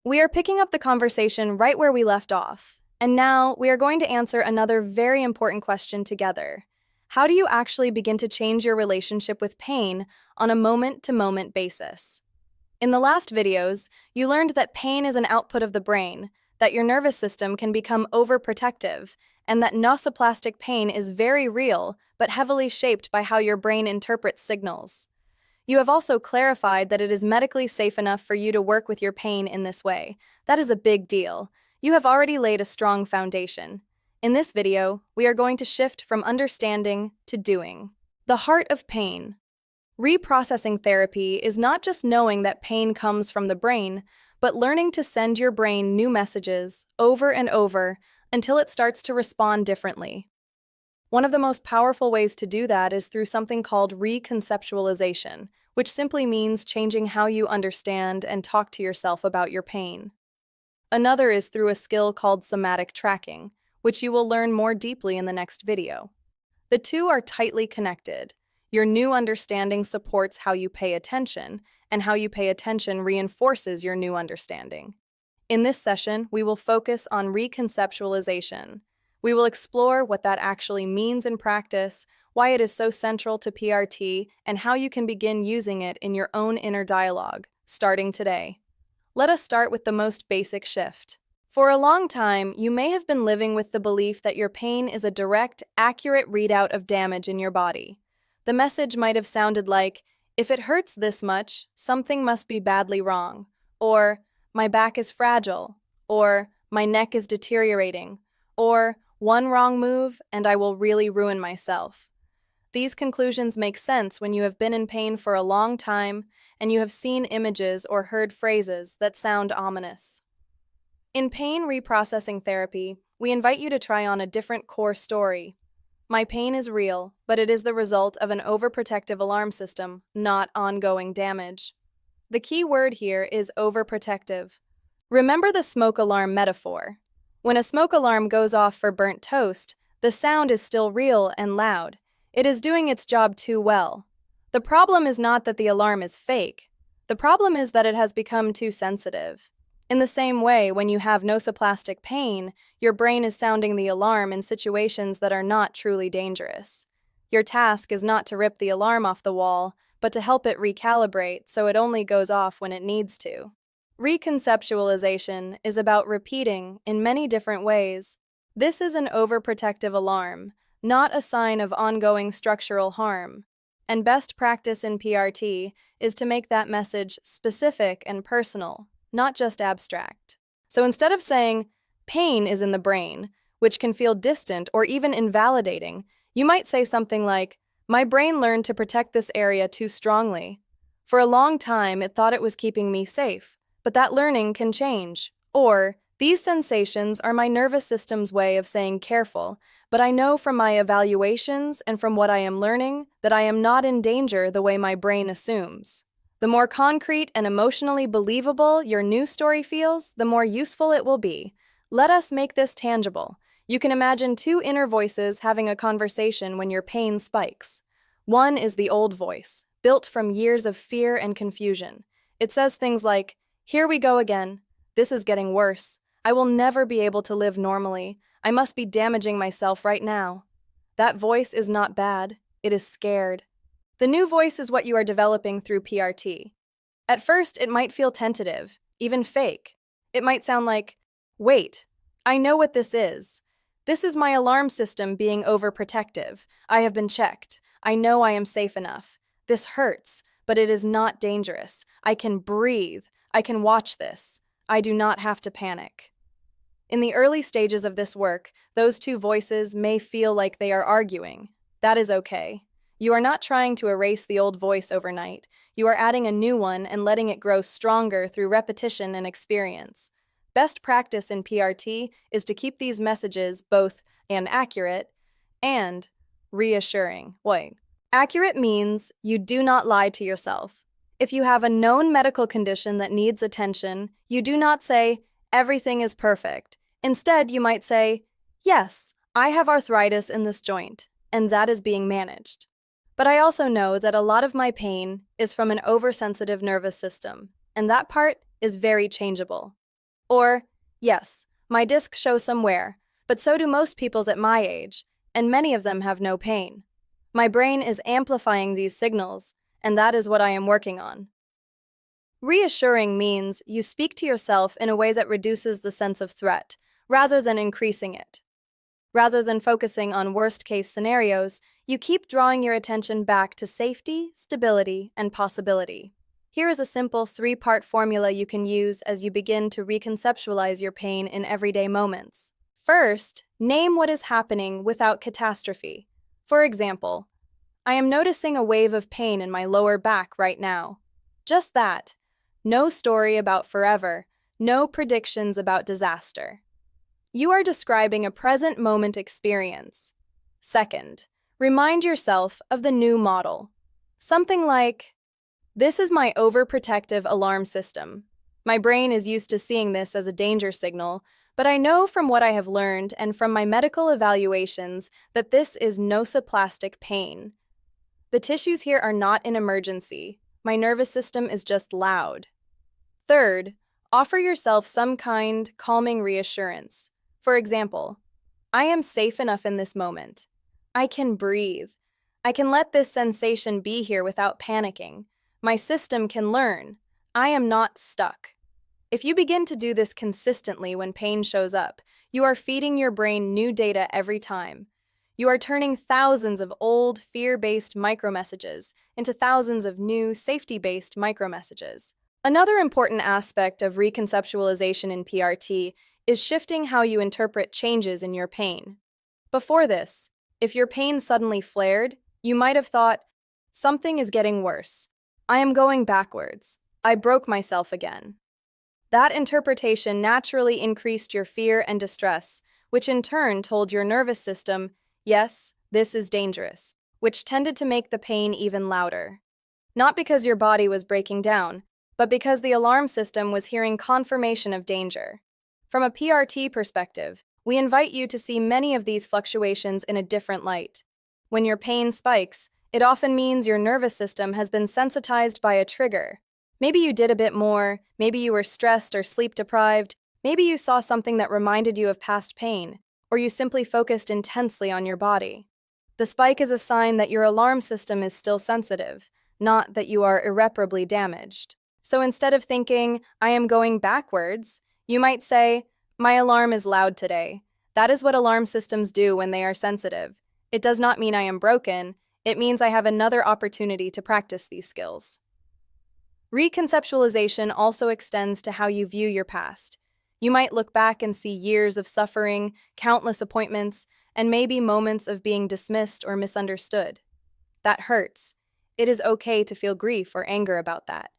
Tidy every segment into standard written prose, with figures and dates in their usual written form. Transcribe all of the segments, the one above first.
We are picking up the conversation right where we left off, and now we are going to answer another very important question together. How do you actually begin to change your relationship with pain on a moment-to-moment basis? In the last videos, you learned that pain is an output of the brain, that your nervous system can become overprotective, and that nociplastic pain is very real but heavily shaped by how your brain interprets signals. You have also clarified that it is medically safe enough for you to work with your pain in this way. That is a big deal. You have already laid a strong foundation. In this video, we are going to shift from understanding to doing. The heart of pain. Reprocessing therapy is not just knowing that pain comes from the brain, but learning to send your brain new messages over and over until it starts to respond differently. One of the most powerful ways to do that is through something called reconceptualization, which simply means changing how you understand and talk to yourself about your pain. Another is through a skill called somatic tracking, which you will learn more deeply in the next video. The two are tightly connected. Your new understanding supports how you pay attention, and how you pay attention reinforces your new understanding. In this session, we will focus on reconceptualization. We will explore what that actually means in practice, why it is so central to PRT, and how you can begin using it in your own inner dialogue, starting today. Let us start with the most basic shift. For a long time, you may have been living with the belief that your pain is a direct, accurate readout of damage in your body. The message might have sounded like, if it hurts this much, something must be badly wrong, or my back is fragile, or my neck is deteriorating, or one wrong move and I will really ruin myself. These conclusions make sense when you have been in pain for a long time and you have seen images or heard phrases that sound ominous. In pain reprocessing therapy, we invite you to try on a different core story. My pain is real, but it is the result of an overprotective alarm system, not ongoing damage. The key word here is overprotective. Remember the smoke alarm metaphor. When a smoke alarm goes off for burnt toast, the sound is still real and loud. It is doing its job too well. The problem is not that the alarm is fake. The problem is that it has become too sensitive. In the same way, when you have nociplastic pain, your brain is sounding the alarm in situations that are not truly dangerous. Your task is not to rip the alarm off the wall, but to help it recalibrate so it only goes off when it needs to. Reconceptualization is about repeating, in many different ways, this is an overprotective alarm, not a sign of ongoing structural harm. And best practice in PRT is to make that message specific and personal, not just abstract. So instead of saying, pain is in the brain, which can feel distant or even invalidating, you might say something like, my brain learned to protect this area too strongly. For a long time, it thought it was keeping me safe. But that learning can change. Or, these sensations are my nervous system's way of saying careful, but I know from my evaluations and from what I am learning that I am not in danger the way my brain assumes. The more concrete and emotionally believable your new story feels, the more useful it will be. Let us make this tangible. You can imagine two inner voices having a conversation when your pain spikes. One is the old voice, built from years of fear and confusion. It says things like, here we go again. This is getting worse. I will never be able to live normally. I must be damaging myself right now. That voice is not bad. It is scared. The new voice is what you are developing through PRT. At first, it might feel tentative, even fake. It might sound like, wait, I know what this is. This is my alarm system being overprotective. I have been checked. I know I am safe enough. This hurts, but it is not dangerous. I can breathe. I can watch this. I do not have to panic. In the early stages of this work, those two voices may feel like they are arguing. That is okay. You are not trying to erase the old voice overnight. You are adding a new one and letting it grow stronger through repetition and experience. Best practice in PRT is to keep these messages both accurate and reassuring. Accurate means you do not lie to yourself. If you have a known medical condition that needs attention, you do not say, everything is perfect. Instead, you might say, yes, I have arthritis in this joint, and that is being managed. But I also know that a lot of my pain is from an oversensitive nervous system, and that part is very changeable. Or, yes, my discs show some wear, but so do most people's at my age, and many of them have no pain. My brain is amplifying these signals, and that is what I am working on. Reassuring means you speak to yourself in a way that reduces the sense of threat, rather than increasing it. Rather than focusing on worst-case scenarios, you keep drawing your attention back to safety, stability, and possibility. Here is a simple three-part formula you can use as you begin to reconceptualize your pain in everyday moments. First, name what is happening without catastrophe. For example, I am noticing a wave of pain in my lower back right now. Just that. No story about forever, no predictions about disaster. You are describing a present moment experience. Second, remind yourself of the new model. Something like, this is my overprotective alarm system. My brain is used to seeing this as a danger signal, but I know from what I have learned and from my medical evaluations that this is nociplastic pain. The tissues here are not an emergency. My nervous system is just loud. Third, offer yourself some kind, calming reassurance. For example, I am safe enough in this moment. I can breathe. I can let this sensation be here without panicking. My system can learn. I am not stuck. If you begin to do this consistently when pain shows up, you are feeding your brain new data every time. You are turning thousands of old, fear-based micromessages into thousands of new, safety-based micromessages. Another important aspect of reconceptualization in PRT is shifting how you interpret changes in your pain. Before this, if your pain suddenly flared, you might have thought, something is getting worse. I am going backwards. I broke myself again. That interpretation naturally increased your fear and distress, which in turn told your nervous system, yes, this is dangerous, which tended to make the pain even louder. Not because your body was breaking down, but because the alarm system was hearing confirmation of danger. From a PRT perspective, we invite you to see many of these fluctuations in a different light. When your pain spikes, it often means your nervous system has been sensitized by a trigger. Maybe you did a bit more, maybe you were stressed or sleep-deprived, maybe you saw something that reminded you of past pain, or you simply focused intensely on your body. The spike is a sign that your alarm system is still sensitive, not that you are irreparably damaged. So instead of thinking, I am going backwards, you might say, my alarm is loud today. That is what alarm systems do when they are sensitive. It does not mean I am broken. It means I have another opportunity to practice these skills. Reconceptualization also extends to how you view your past. You might look back and see years of suffering, countless appointments, and maybe moments of being dismissed or misunderstood. That hurts. It is okay to feel grief or anger about that.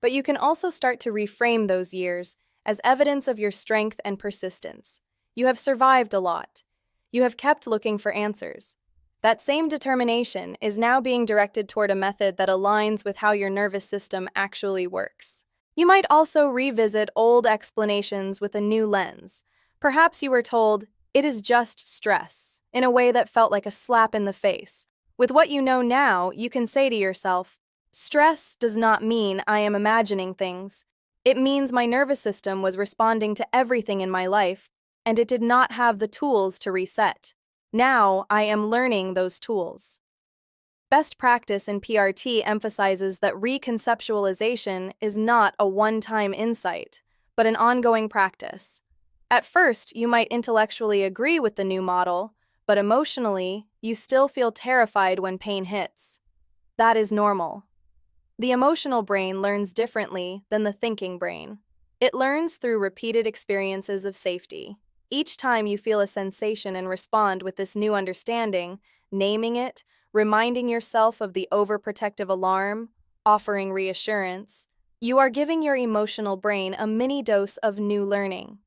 But you can also start to reframe those years as evidence of your strength and persistence. You have survived a lot. You have kept looking for answers. That same determination is now being directed toward a method that aligns with how your nervous system actually works. You might also revisit old explanations with a new lens. Perhaps you were told, it is just stress, in a way that felt like a slap in the face. With what you know now, you can say to yourself, stress does not mean I am imagining things. It means my nervous system was responding to everything in my life, and it did not have the tools to reset. Now I am learning those tools. Best practice in PRT emphasizes that reconceptualization is not a one-time insight, but an ongoing practice. At first, you might intellectually agree with the new model, but emotionally, you still feel terrified when pain hits. That is normal. The emotional brain learns differently than the thinking brain. It learns through repeated experiences of safety. Each time you feel a sensation and respond with this new understanding, naming it, reminding yourself of the overprotective alarm, offering reassurance, you are giving your emotional brain a mini dose of new learning.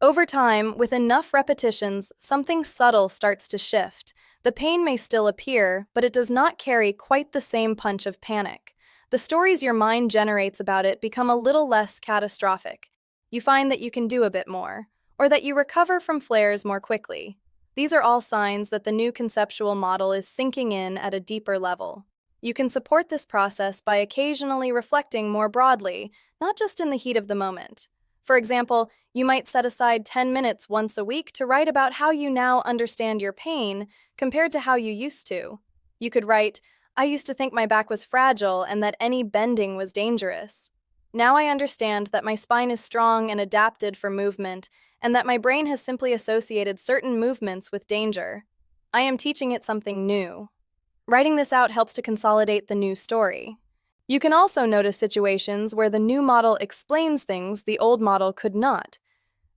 Over time, with enough repetitions, something subtle starts to shift. The pain may still appear, but it does not carry quite the same punch of panic. The stories your mind generates about it become a little less catastrophic. You find that you can do a bit more, or that you recover from flares more quickly. These are all signs that the new conceptual model is sinking in at a deeper level. You can support this process by occasionally reflecting more broadly, not just in the heat of the moment. For example, you might set aside 10 minutes once a week to write about how you now understand your pain compared to how you used to. You could write, I used to think my back was fragile and that any bending was dangerous. Now I understand that my spine is strong and adapted for movement, and that my brain has simply associated certain movements with danger. I am teaching it something new. Writing this out helps to consolidate the new story. You can also notice situations where the new model explains things the old model could not.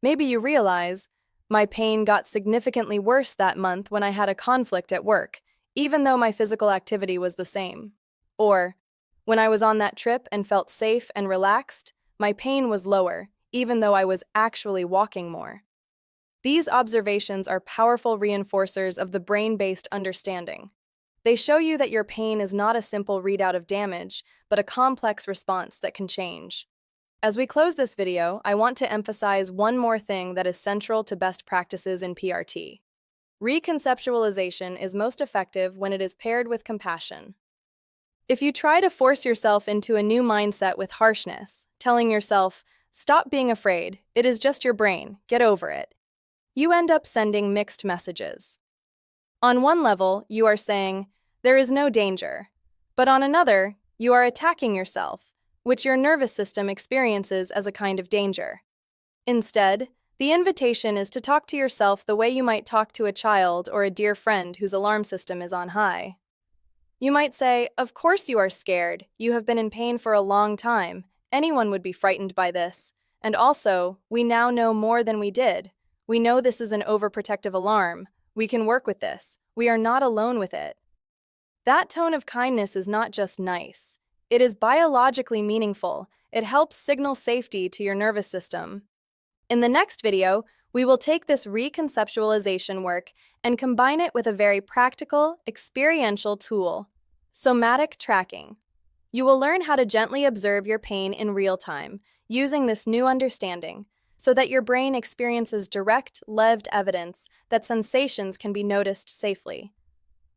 Maybe you realize, my pain got significantly worse that month when I had a conflict at work, even though my physical activity was the same. Or, when I was on that trip and felt safe and relaxed, my pain was lower, even though I was actually walking more. These observations are powerful reinforcers of the brain-based understanding. They show you that your pain is not a simple readout of damage, but a complex response that can change. As we close this video, I want to emphasize one more thing that is central to best practices in PRT. Reconceptualization is most effective when it is paired with compassion. If you try to force yourself into a new mindset with harshness, telling yourself, stop being afraid, it is just your brain, get over it, you end up sending mixed messages. On one level, you are saying, there is no danger. But on another, you are attacking yourself, which your nervous system experiences as a kind of danger. Instead, the invitation is to talk to yourself the way you might talk to a child or a dear friend whose alarm system is on high. You might say, of course you are scared. You have been in pain for a long time. Anyone would be frightened by this. And also, we now know more than we did. We know this is an overprotective alarm. We can work with this. We are not alone with it. That tone of kindness is not just nice. It is biologically meaningful. It helps signal safety to your nervous system. In the next video, we will take this reconceptualization work and combine it with a very practical, experiential tool, somatic tracking. You will learn how to gently observe your pain in real time, using this new understanding, so that your brain experiences direct, lived evidence that sensations can be noticed safely.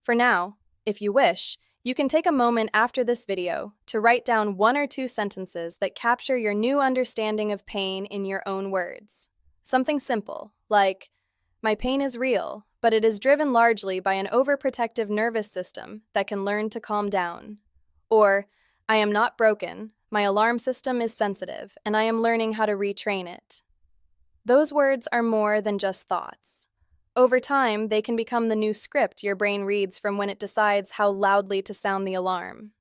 For now, if you wish, you can take a moment after this video to write down 1 or 2 sentences that capture your new understanding of pain in your own words. Something simple, like, my pain is real, but it is driven largely by an overprotective nervous system that can learn to calm down. Or, I am not broken, my alarm system is sensitive, and I am learning how to retrain it. Those words are more than just thoughts. Over time, they can become the new script your brain reads from when it decides how loudly to sound the alarm.